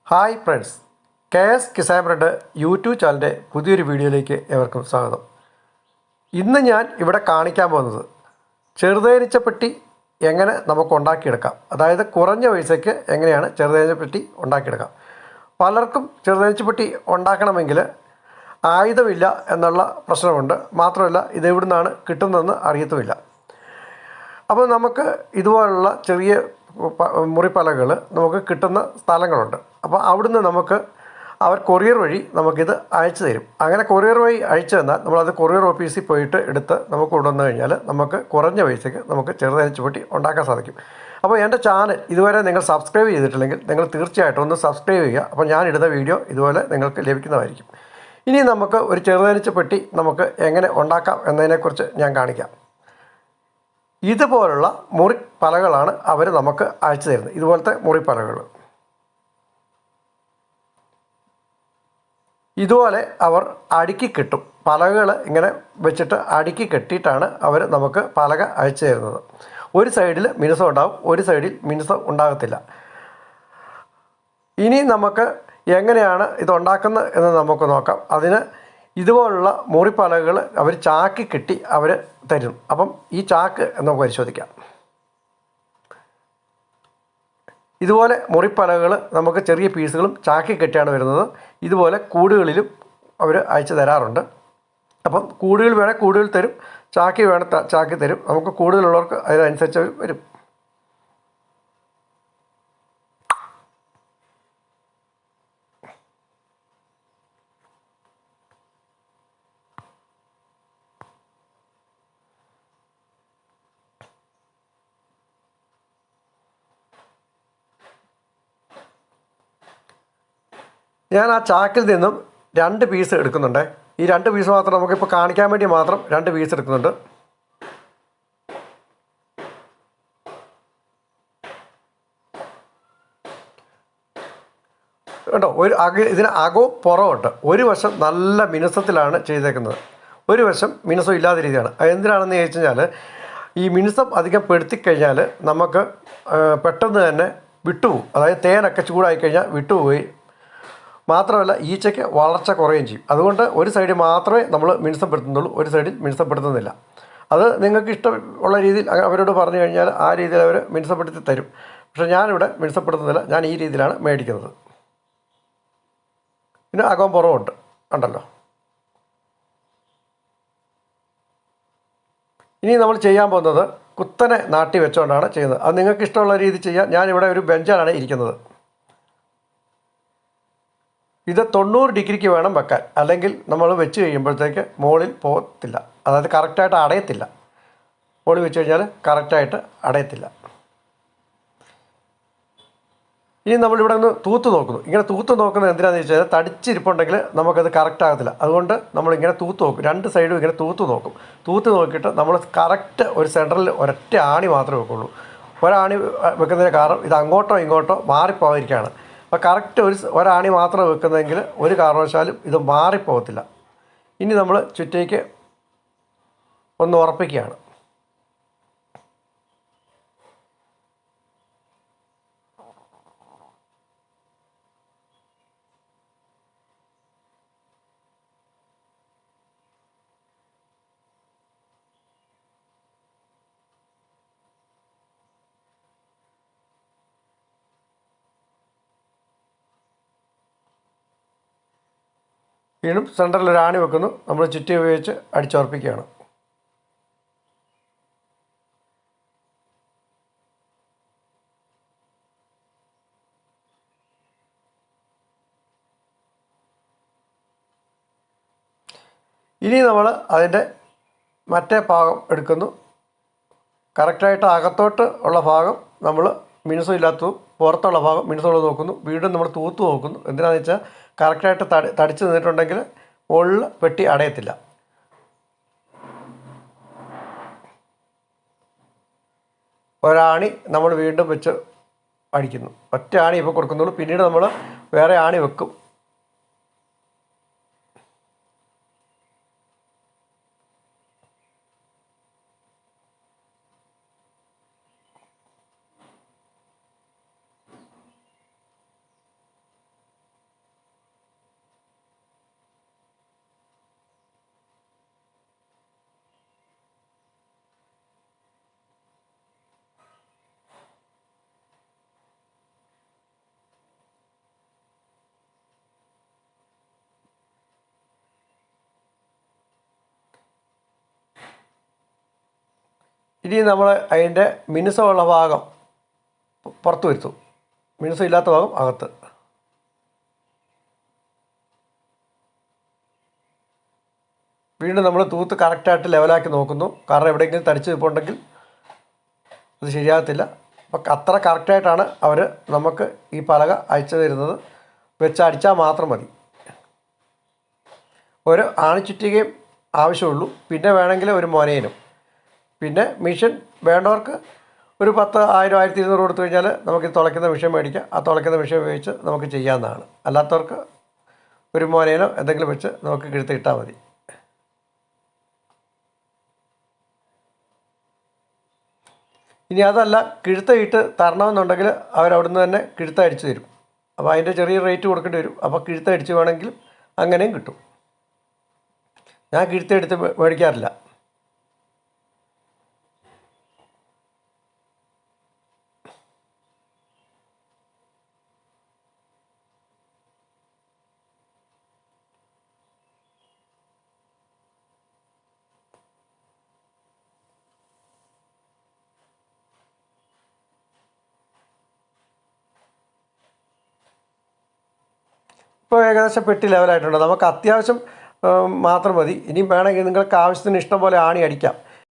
Hi friends, K S Kisan bread YouTube ചാനലിൻ്റെ പുതിയൊരു വീഡിയോയിലേക്ക് ഏവർക്കും സ്വാഗതം. ഇന്ന് ഞാൻ ഇവിടെ കാണിക്കാൻ പോകുന്നത് ചെറുതേനീച്ചപ്പെട്ടി എങ്ങനെ നമുക്ക് ഉണ്ടാക്കിയെടുക്കാം, അതായത് കുറഞ്ഞ പൈസയ്ക്ക് എങ്ങനെയാണ് ചെറുതേനീച്ചപ്പെട്ടി ഉണ്ടാക്കിയെടുക്കാം. പലർക്കും ചെറുതേനീച്ചപ്പെട്ടി ഉണ്ടാക്കണമെങ്കിൽ ആയുധമില്ല എന്നുള്ള പ്രശ്നമുണ്ട്. മാത്രമല്ല, ഇത് എവിടെ നിന്നാണ് കിട്ടുന്നതെന്ന് അറിയത്തുമില്ല. അപ്പോൾ നമുക്ക് ഇതുപോലുള്ള ചെറിയ മുറിപ്പലകൾ നമുക്ക് കിട്ടുന്ന സ്ഥലങ്ങളുണ്ട്. അപ്പോൾ അവിടുന്ന് നമുക്ക് അവർ കൊറിയർ വഴി നമുക്കിത് അയച്ചു തരും. അങ്ങനെ കൊറിയർ വഴി അയച്ചു തന്നാൽ നമ്മളത് കൊറിയർ ഓഫീസിൽ പോയിട്ട് എടുത്ത് നമുക്ക് കൊണ്ടുവന്നു കഴിഞ്ഞാൽ നമുക്ക് കുറഞ്ഞ പൈസയ്ക്ക് നമുക്ക് ചെറുതേനീച്ചപ്പെട്ടി ഉണ്ടാക്കാൻ സാധിക്കും. അപ്പോൾ എൻ്റെ ചാനൽ ഇതുവരെ നിങ്ങൾ സബ്സ്ക്രൈബ് ചെയ്തിട്ടില്ലെങ്കിൽ നിങ്ങൾ തീർച്ചയായിട്ടും ഒന്ന് സബ്സ്ക്രൈബ് ചെയ്യുക. അപ്പോൾ ഞാനിടുന്ന വീഡിയോ ഇതുപോലെ നിങ്ങൾക്ക് ലഭിക്കുന്നതായിരിക്കും. ഇനി നമുക്ക് ഒരു ചെറുതേനീച്ചപ്പെട്ടി നമുക്ക് എങ്ങനെ ഉണ്ടാക്കാം എന്നതിനെക്കുറിച്ച് ഞാൻ കാണിക്കാം. ഇതുപോലുള്ള മുറിപ്പലകളാണ് അവർ നമുക്ക് അയച്ചു തരുന്നത്. ഇതുപോലത്തെ മുറിപ്പലകൾ ഇതുപോലെ അവർ അടുക്കി കെട്ടും. പലകൾ ഇങ്ങനെ വെച്ചിട്ട് അടുക്കി കെട്ടിയിട്ടാണ് അവർ നമുക്ക് പലക അയച്ചു തരുന്നത്. ഒരു സൈഡിൽ മിനുസം ഉണ്ടാകും, ഒരു സൈഡിൽ മിനുസം ഉണ്ടാകത്തില്ല. ഇനി നമുക്ക് എങ്ങനെയാണ് ഇതുണ്ടാക്കുന്നത് എന്ന് നമുക്ക് നോക്കാം. അതിന് ഇതുപോലുള്ള മുറിപ്പലകൾ അവർ ചാക്കി കെട്ടി അവർ തരും. അപ്പം ഈ ചാക്ക് നമുക്ക് പരിശോധിക്കാം. ഇതുപോലെ മുറിപ്പലകൾ നമുക്ക് ചെറിയ പീസുകളും ചാക്കി കെട്ടിയാണ് വരുന്നത്. ഇതുപോലെ കൂടുകളിലും അവർ അയച്ചു തരാറുണ്ട്. അപ്പം കൂടുകൾ വേണേൽ കൂടുകൾ തരും, ചാക്കി വേണേൽ ചാക്കി തരും. നമുക്ക് കൂടുതലുള്ളവർക്ക് അതിനനുസരിച്ച് വരും. ഞാൻ ആ ചാക്കിൽ നിന്നും 2 പീസ് എടുക്കുന്നുണ്ട്. ഈ 2 പീസ് മാത്രം നമുക്കിപ്പോൾ കാണിക്കാൻ വേണ്ടി മാത്രം 2 പീസ് എടുക്കുന്നുണ്ട്. കേട്ടോ, ഇതിന് അകവും പുറമുണ്ട്. ഒരു വശം നല്ല മിനുസത്തിലാണ് ചെയ്തേക്കുന്നത്, ഒരു വശം മിനുസം ഇല്ലാത്ത രീതിയാണ്. എന്തിനാണെന്ന് ചോദിച്ചു കഴിഞ്ഞാൽ, ഈ മിനുസം അധികം പെടുത്തിക്കഴിഞ്ഞാൽ നമുക്ക് പെട്ടെന്ന് തന്നെ വിട്ടുപോകും. അതായത് തേനൊക്കെ ചൂടായി കഴിഞ്ഞാൽ വിട്ടുപോയി. മാത്രമല്ല, ഈച്ചയ്ക്ക് വളർച്ച കുറയുകയും ചെയ്യും. അതുകൊണ്ട് ഒരു സൈഡിൽ മാത്രമേ നമ്മൾ മിനുസപ്പെടുത്തുന്നുള്ളൂ, ഒരു സൈഡിൽ മിനുസപ്പെടുത്തുന്നില്ല. അത് നിങ്ങൾക്ക് ഇഷ്ടമുള്ള രീതിയിൽ അവരോട് പറഞ്ഞു കഴിഞ്ഞാൽ ആ രീതിയിൽ അവർ മിനുസപ്പെടുത്തി തരും. പക്ഷേ ഞാനിവിടെ മിനുസപ്പെടുത്തുന്നില്ല, ഞാൻ ഈ രീതിയിലാണ് മേടിക്കുന്നത്. പിന്നെ അകവും പുറമുണ്ട്, ഉണ്ടല്ലോ. ഇനി നമ്മൾ ചെയ്യാൻ പോകുന്നത് കുത്തനെ നാട്ടി വെച്ചുകൊണ്ടാണ് ചെയ്യുന്നത്. അത് നിങ്ങൾക്ക് ഇഷ്ടമുള്ള രീതി ചെയ്യാം. ഞാനിവിടെ ഒരു ബെഞ്ചാണ് ഇരിക്കുന്നത്. ഇത് 90 ഡിഗ്രിക്ക് വേണം വെക്കാൻ, അല്ലെങ്കിൽ നമ്മൾ വെച്ച് കഴിയുമ്പോഴത്തേക്ക് മുകളിൽ പോകത്തില്ല. അതായത് കറക്റ്റായിട്ട് അടയത്തില്ല. മുകളിൽ വെച്ച് കഴിഞ്ഞാൽ കറക്റ്റായിട്ട് അടയത്തില്ല. ഇനി നമ്മളിവിടെ ഒന്ന് തൂത്ത് നോക്കുന്നു. ഇങ്ങനെ തൂത്ത് നോക്കുന്നത് എന്തിനാണെന്ന് വെച്ച് കഴിഞ്ഞാൽ, തടിച്ചിരിപ്പുണ്ടെങ്കിൽ നമുക്കത് കറക്റ്റ് ആകത്തില്ല. അതുകൊണ്ട് നമ്മളിങ്ങനെ തൂത്ത് നോക്കും. 2 സൈഡും ഇങ്ങനെ തൂത്ത് നോക്കും. തൂത്ത് നോക്കിയിട്ട് നമ്മൾ കറക്റ്റ് ഒരു സെൻറ്ററിൽ ഒരൊറ്റ ആണി മാത്രമേ വെക്കുള്ളൂ. ഒരാണി വെക്കുന്നതിന് കാരണം ഇത് അങ്ങോട്ടോ ഇങ്ങോട്ടോ മാറിപ്പോകാതിരിക്കുകയാണ്. അപ്പോൾ കറക്റ്റ് ഒരാണി മാത്രം വെക്കുന്നതെങ്കിൽ ഒരു കാരണവശാലും ഇത് മാറിപ്പോകത്തില്ല. ഇനി നമ്മൾ ചുറ്റേക്ക് ഒന്ന് ഉറപ്പിക്കുകയാണ്. വീണ്ടും സെൻറ്ററിൽ ഒരു ആണി വെക്കുന്നു. നമ്മൾ ചുറ്റി ഉപയോഗിച്ച് അടിച്ചുറപ്പിക്കുകയാണ്. ഇനി നമ്മൾ അതിൻ്റെ മറ്റേ ഭാഗം എടുക്കുന്നു. കറക്റ്റായിട്ട് അകത്തോട്ട് ഉള്ള ഭാഗം നമ്മൾ മിനുസം ഇല്ലാത്തതും പുറത്തുള്ള ഭാഗം മിനുസമുള്ളത് നോക്കുന്നു. വീണ്ടും നമ്മൾ തൂത്ത് നോക്കുന്നു. എന്തിനാണെന്ന് വെച്ചാൽ കറക്റ്റായിട്ട് തടിച്ച് നിന്നിട്ടുണ്ടെങ്കിൽ മുകളിൽ പെട്ടി അടയത്തില്ല. ഒരാണി നമ്മൾ വീണ്ടും വെച്ച് അടിക്കുന്നു. ഒറ്റ ആണി ഇപ്പോൾ കൊടുക്കുന്നുള്ളൂ. പിന്നീട് നമ്മൾ വേറെ ആണി വെക്കും. ഇനി നമ്മൾ അതിൻ്റെ മിനുസമുള്ള ഭാഗം പുറത്ത് വരുത്തും, മിനുസം ഇല്ലാത്ത ഭാഗം അകത്ത്. വീണ്ടും നമ്മൾ തൂത്ത് കറക്റ്റായിട്ട് ലെവലാക്കി നോക്കുന്നു. കാരണം എവിടെയെങ്കിലും തടിച്ച് നിൽപ്പുണ്ടെങ്കിൽ അത് ശരിയാകത്തില്ല. അപ്പം അത്ര കറക്റ്റായിട്ടാണ് അവർ നമുക്ക് ഈ പലക അയച്ചു തരുന്നത്. വെച്ചടിച്ചാൽ മാത്രം മതി. ഒരു ആണിച്ചുറ്റികയും ആവശ്യമുള്ളൂ. പിന്നെ വേണമെങ്കിൽ ഒരു മൊനയനും. പിന്നെ മെഷീൻ വേണ്ടവർക്ക് ഒരു 10,000 1200 കൊടുത്തു കഴിഞ്ഞാൽ നമുക്ക് തുളയ്ക്കുന്ന മെഷീൻ മേടിക്കാം. ആ തുളയ്ക്കുന്ന മെഷീൻ ഉപയോഗിച്ച് നമുക്ക് ചെയ്യാവുന്നതാണ്. അല്ലാത്തവർക്ക് ഒരു മൊനയനോ എന്തെങ്കിലും വെച്ച് നമുക്ക് കിഴുത്തിട്ടാൽ മതി. ഇനി അതല്ല, കിഴുത്തയിട്ട് തരണമെന്നുണ്ടെങ്കിൽ അവരവിടുന്ന് തന്നെ കിഴുത്ത അടിച്ചു തരും. അപ്പോൾ അതിൻ്റെ ചെറിയ റേറ്റ് കൊടുക്കേണ്ടി വരും. അപ്പോൾ കിഴുത്ത അടിച്ച് വേണമെങ്കിലും അങ്ങനെയും കിട്ടും. ഞാൻ കിഴുത്ത എടുത്ത് മേടിക്കാറില്ല. ഇപ്പോൾ ഏകദേശം പെട്ടി ലെവലായിട്ടുണ്ട്. നമുക്ക് അത്യാവശ്യം മാത്രം മതി. ഇനിയും വേണമെങ്കിൽ നിങ്ങൾക്ക് ആവശ്യത്തിന് ഇഷ്ടം പോലെ ആണി അടിക്കാം.